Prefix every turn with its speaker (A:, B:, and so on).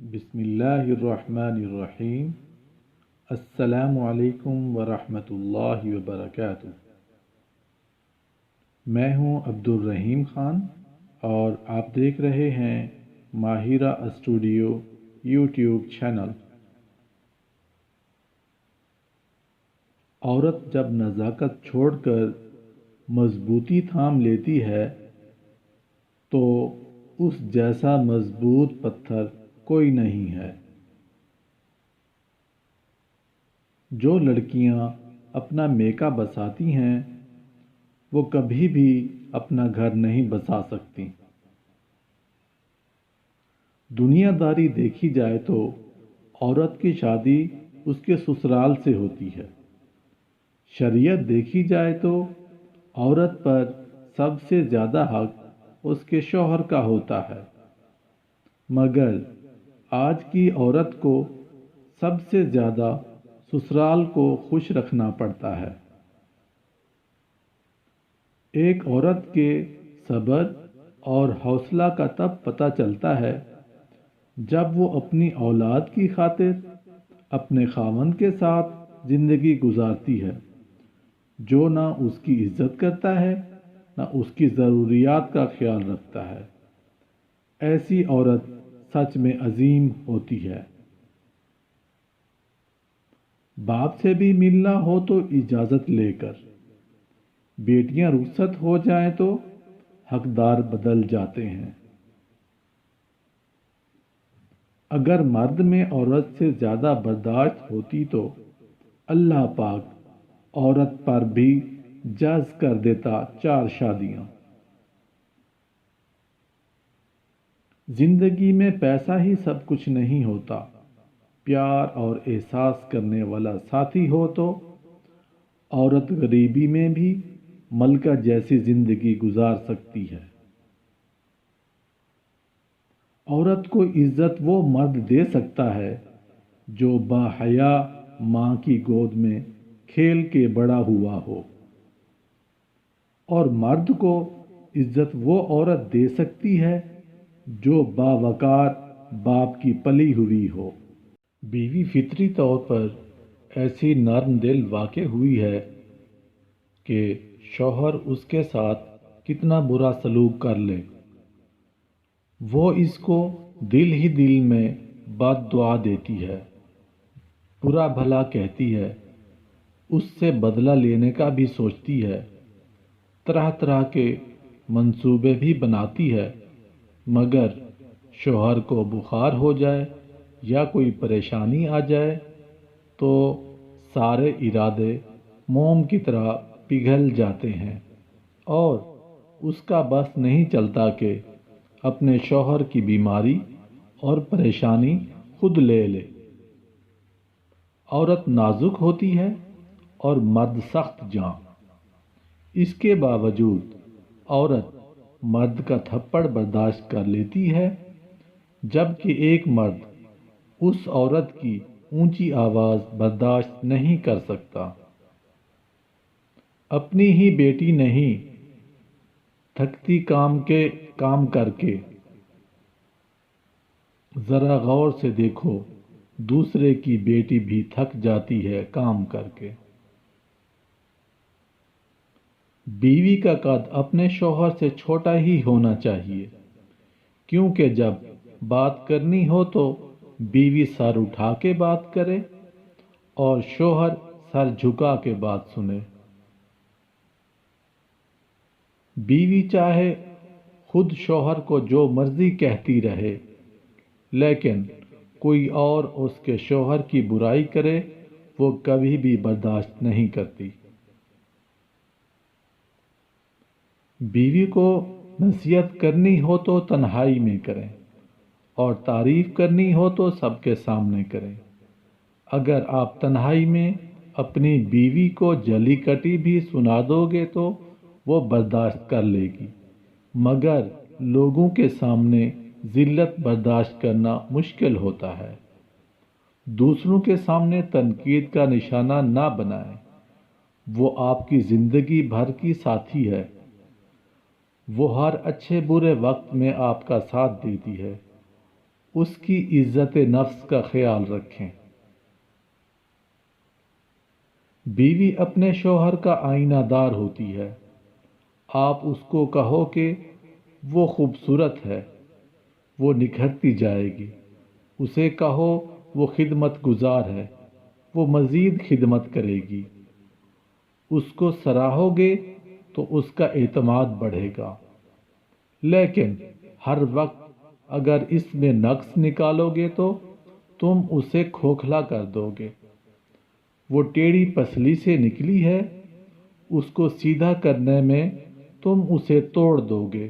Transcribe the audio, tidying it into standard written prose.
A: بسم اللہ الرحمن الرحیم۔ السلام علیکم ورحمۃ اللہ وبرکاتہ۔ میں ہوں عبد الرحیم خان اور آپ دیکھ رہے ہیں ماہرہ اسٹوڈیو یوٹیوب چینل۔ عورت جب نزاکت چھوڑ کر مضبوطی تھام لیتی ہے تو اس جیسا مضبوط پتھر کوئی نہیں ہے۔ جو لڑکیاں اپنا میکا بساتی ہیں وہ کبھی بھی اپنا گھر نہیں بسا سکتی۔ دنیا داری دیکھی جائے تو عورت کی شادی اس کے سسرال سے ہوتی ہے۔ شریعت دیکھی جائے تو عورت پر سب سے زیادہ حق اس کے شوہر کا ہوتا ہے، مگر آج کی عورت کو سب سے زیادہ سسرال کو خوش رکھنا پڑتا ہے۔ ایک عورت کے صبر اور حوصلہ کا تب پتہ چلتا ہے جب وہ اپنی اولاد کی خاطر اپنے خاوند کے ساتھ زندگی گزارتی ہے، جو نہ اس کی عزت کرتا ہے نہ اس کی ضروریات کا خیال رکھتا ہے۔ ایسی عورت سچ میں عظیم ہوتی ہے۔ باپ سے بھی ملنا ہو تو اجازت لے کر، بیٹیاں رخصت ہو جائیں تو حقدار بدل جاتے ہیں۔ اگر مرد میں عورت سے زیادہ برداشت ہوتی تو اللہ پاک عورت پر بھی جائز کر دیتا 4 شادیاں۔ زندگی میں پیسہ ہی سب کچھ نہیں ہوتا، پیار اور احساس کرنے والا ساتھی ہو تو عورت غریبی میں بھی ملکہ جیسی زندگی گزار سکتی ہے۔ عورت کو عزت وہ مرد دے سکتا ہے جو باحیا ماں کی گود میں کھیل کے بڑا ہوا ہو، اور مرد کو عزت وہ عورت دے سکتی ہے جو باوقار باپ کی پلی ہوئی ہو۔ بیوی فطری طور پر ایسی نرم دل واقع ہوئی ہے کہ شوہر اس کے ساتھ کتنا برا سلوک کر لے، وہ اس کو دل ہی دل میں بد دعا دیتی ہے، برا بھلا کہتی ہے، اس سے بدلہ لینے کا بھی سوچتی ہے، طرح طرح کے منصوبے بھی بناتی ہے، مگر شوہر کو بخار ہو جائے یا کوئی پریشانی آ جائے تو سارے ارادے موم کی طرح پگھل جاتے ہیں اور اس کا بس نہیں چلتا کہ اپنے شوہر کی بیماری اور پریشانی خود لے لے۔ عورت نازک ہوتی ہے اور مرد سخت جاں، اس کے باوجود عورت مرد کا تھپڑ برداشت کر لیتی ہے، جبکہ ایک مرد اس عورت کی اونچی آواز برداشت نہیں کر سکتا۔ اپنی ہی بیٹی نہیں تھکتی کام کر کے، ذرا غور سے دیکھو دوسرے کی بیٹی بھی تھک جاتی ہے کام کر کے۔ بیوی کا قد اپنے شوہر سے چھوٹا ہی ہونا چاہیے، کیونکہ جب بات کرنی ہو تو بیوی سر اٹھا کے بات کرے اور شوہر سر جھکا کے بات سنے۔ بیوی چاہے خود شوہر کو جو مرضی کہتی رہے، لیکن کوئی اور اس کے شوہر کی برائی کرے وہ کبھی بھی برداشت نہیں کرتی۔ بیوی کو نصیحت کرنی ہو تو تنہائی میں کریں اور تعریف کرنی ہو تو سب کے سامنے کریں۔ اگر آپ تنہائی میں اپنی بیوی کو جلی کٹی بھی سنا دو گے تو وہ برداشت کر لے گی، مگر لوگوں کے سامنے ذلت برداشت کرنا مشکل ہوتا ہے۔ دوسروں کے سامنے تنقید کا نشانہ نہ بنائیں، وہ آپ کی زندگی بھر کی ساتھی ہے، وہ ہر اچھے برے وقت میں آپ کا ساتھ دیتی ہے۔ اس کی عزت نفس کا خیال رکھیں۔ بیوی اپنے شوہر کا آئینہ دار ہوتی ہے۔ آپ اس کو کہو کہ وہ خوبصورت ہے، وہ نکھرتی جائے گی۔ اسے کہو وہ خدمت گزار ہے، وہ مزید خدمت کرے گی۔ اس کو سراہو گے تو اس کا اعتماد بڑھے گا، لیکن ہر وقت اگر اس میں نقص نکالو گے تو تم اسے کھوکھلا کر دو گے۔ وہ ٹیڑھی پسلی سے نکلی ہے، اس کو سیدھا کرنے میں تم اسے توڑ دو گے۔